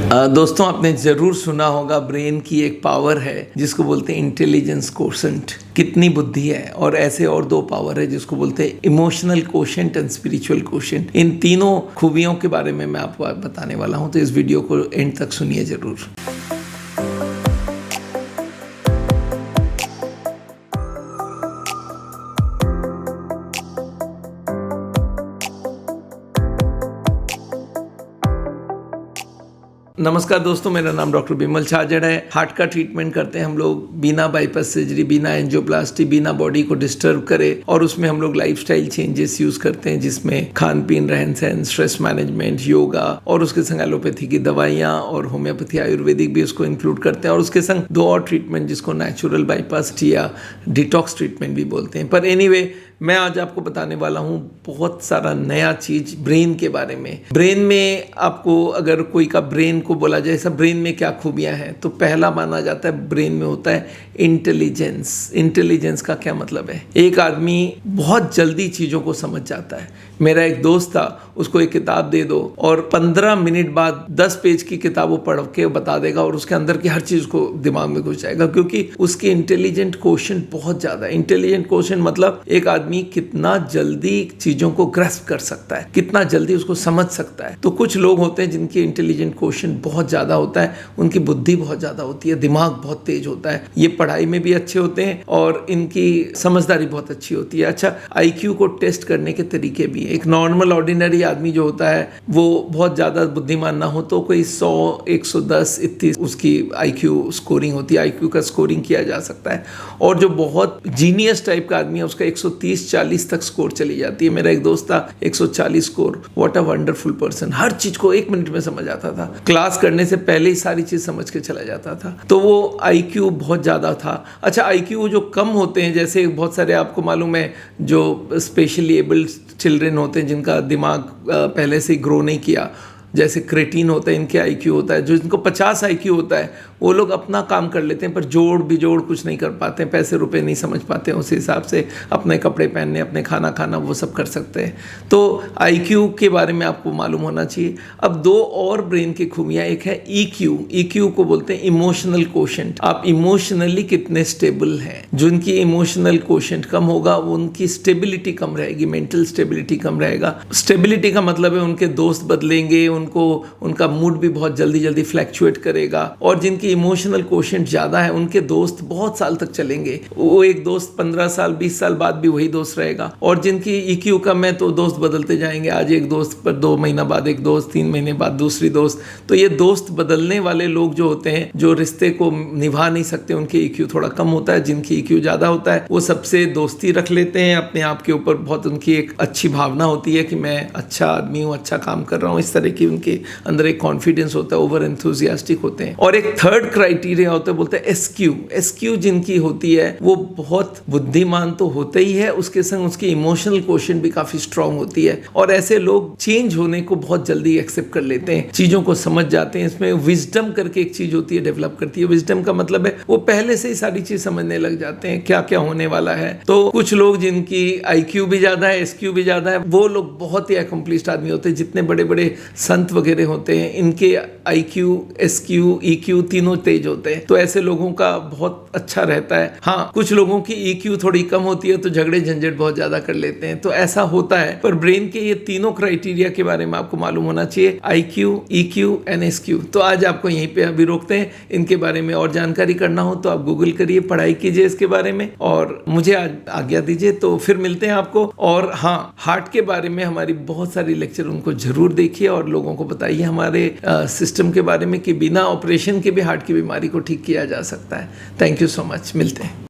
दोस्तों आपने ज़रूर सुना होगा ब्रेन की एक पावर है जिसको बोलते हैं इंटेलिजेंस कोशेंट, कितनी बुद्धि है। और ऐसे और दो पावर है जिसको बोलते हैं emotional quotient and spiritual quotient. इन तीनों खूबियों के बारे में मैं आपको बताने वाला हूँ, तो इस वीडियो को एंड तक सुनिए ज़रूर। नमस्कार दोस्तों, मेरा नाम डॉक्टर बिमल छाजड़ है। हार्ट का ट्रीटमेंट करते हैं हम लोग बिना बाईपास सर्जरी, बिना एंजियोप्लास्टी, बिना बॉडी को डिस्टर्ब करे। और उसमें हम लोग लाइफस्टाइल चेंजेस यूज करते हैं जिसमें खान पीन, रहन सहन, स्ट्रेस मैनेजमेंट, योगा और उसके संग एलोपैथी की दवाइयाँ और होम्योपैथी, आयुर्वेदिक भी उसको इंक्लूड करते हैं। और उसके संग दो और ट्रीटमेंट जिसको नेचुरल बाईपास या डिटॉक्स ट्रीटमेंट भी बोलते हैं। पर एनीवे मैं आज आपको बताने वाला हूँ बहुत सारा नया चीज ब्रेन के बारे में। ब्रेन में आपको अगर कोई का ब्रेन को बोला जाए सब ब्रेन में क्या खूबियां हैं, तो पहला माना जाता है ब्रेन में होता है इंटेलिजेंस। इंटेलिजेंस का क्या मतलब है? एक आदमी बहुत जल्दी चीजों को समझ जाता है। मेरा एक दोस्त था, उसको एक किताब दे दो और 15 मिनट बाद 10 पेज की किताब वो पढ़ के बता देगा और उसके अंदर की हर चीज को दिमाग में घुस जाएगा, क्योंकि उसकी इंटेलिजेंट कोशेंट बहुत ज्यादा है। इंटेलिजेंट कोशेंट मतलब एक आदमी कितना जल्दी चीजों को ग्रैस्प कर सकता है, कितना जल्दी उसको समझ सकता है। तो कुछ लोग होते हैं जिनकी इंटेलिजेंट कोशेंट बहुत ज्यादा होता है, उनकी बुद्धि बहुत ज्यादा होती है, दिमाग बहुत तेज होता है, ये पढ़ाई में भी अच्छे होते हैं और इनकी समझदारी बहुत अच्छी होती है। अच्छा, आईक्यू को टेस्ट करने के तरीके भी। एक नॉर्मल ऑर्डिनरी आदमी जो होता है वो बहुत ज्यादा बुद्धिमान ना हो तो कोई 100, 110 इतनी उसकी आईक्यू स्कोरिंग होती है, आईक्यू का स्कोरिंग किया जा सकता है। और जो बहुत जीनियस टाइप का आदमी है उसका 130-40 तक स्कोर चली जाती है। मेरा एक दोस्त था 140 score. What a wonderful person, हर चीज को 1 मिनट में समझ आता था, क्लास करने से पहले ही सारी चीज समझ के चला जाता था। तो वो आईक्यू बहुत ज्यादा था। अच्छा, आईक्यू जो कम होते हैं, जैसे बहुत सारे आपको मालूम है जो स्पेशली एबल्ड चिल्ड्रन होते हैं जिनका दिमाग पहले से ग्रो नहीं किया, जैसे क्रेटीन होता है, इनके आईक्यू होता है। जो इनको 50 आईक्यू होता है वो लोग अपना काम कर लेते हैं पर जोड़ बिजोड़ कुछ नहीं कर पाते हैं, पैसे रुपए नहीं समझ पाते हैं, उस हिसाब से अपने कपड़े पहनने, अपने खाना खाना वो सब कर सकते हैं। तो आईक्यू के बारे में आपको मालूम होना चाहिए। अब दो और ब्रेन की खूबियाँ, एक है ईक्यू। ईक्यू को बोलते हैं इमोशनल कोशेंट। आप इमोशनली कितने स्टेबल हैं। जिनकी इमोशनल कोशेंट कम होगा उनकी स्टेबिलिटी कम रहेगी, मेंटल स्टेबिलिटी कम रहेगा। स्टेबिलिटी का मतलब है उनके दोस्त बदलेंगे, उनका मूड भी बहुत जल्दी जल्दी फ्लैक्चुएट करेगा। और जिनकी इमोशनल कोशेंट ज्यादा है उनके दोस्त बहुत साल तक चलेंगे। वो एक दोस्त 15 साल 20 साल बाद भी वही दोस्त रहेगा। और जिनकी ईक्यू कम है तो दोस्त बदलते जाएंगे, आज एक दोस्त पर 2 महीना बाद एक दोस्त, 3 महीने बाद दूसरी दोस्त। तो ये दोस्त बदलने वाले लोग जो होते हैं, जो रिश्ते को निभा नहीं सकते, उनके ईक्यू थोड़ा कम होता है। जिनकी ईक्यू ज्यादा होता है वो सबसे दोस्ती रख लेते हैं, अपने आप के ऊपर बहुत उनकी एक अच्छी भावना होती है कि मैं अच्छा आदमी हूँ, अच्छा काम कर रहा हूँ, इस तरह की उनके अंदर एक कॉन्फिडेंस होता है, ओवर एंथुसियास्टिक होते हैं। और एक थर्ड क्राइटेरिया होता है, बोलते हैं एसक्यू। एसक्यू जिनकी होती है वो बहुत बुद्धिमान तो होते ही है, उसके संग उसकी इमोशनल कोशेंट भी काफी स्ट्रांग होती है। और ऐसे लोग चेंज होने को बहुत जल्दी एक्सेप्ट कर लेते हैं, चीजों को समझ जाते हैं। इसमें विजडम करके एक चीज होती है, डेवलप करती है। विजडम का मतलब है वो पहले से ही सारी चीज समझने लग जाते हैं क्या क्या होने वाला है। तो कुछ लोग जिनकी आईक्यू भी ज्यादा है, एसक्यू भी ज्यादा है, वो लोग बहुत ही अकम्प्लिश्ड आदमी होते हैं। जितने बड़े बड़े संत वगैरह होते हैं इनके आईक्यू, एसक्यू, ईक्यू तीनों तेज होते हैं। तो ऐसे लोगों का बहुत अच्छा रहता है। हाँ, कुछ लोगों की ईक्यू थोड़ी कम होती है तो झगड़े झंझट बहुत ज्यादा कर लेते हैं, तो ऐसा होता है। पर ब्रेन के ये तीनों क्राइटेरिया के बारे में आपको मालूम होना चाहिए, आईक्यू, ईक्यू एंड एसक्यू। तो आज आपको यहीं पे अभी रोकते हैं। इनके बारे में और जानकारी करना हो तो आप गूगल करिए, पढ़ाई कीजिए इसके बारे में और मुझे आज आज्ञा दीजिए। तो फिर मिलते हैं आपको। और हाँ, हार्ट के बारे में हमारी बहुत सारी लेक्चर उनको जरूर देखिए और लोगों को बताइए हमारे सिस्टम के बारे में कि बिना ऑपरेशन के भी हार्ट की बीमारी को ठीक किया जा सकता है। थैंक यू सो मच, मिलते हैं।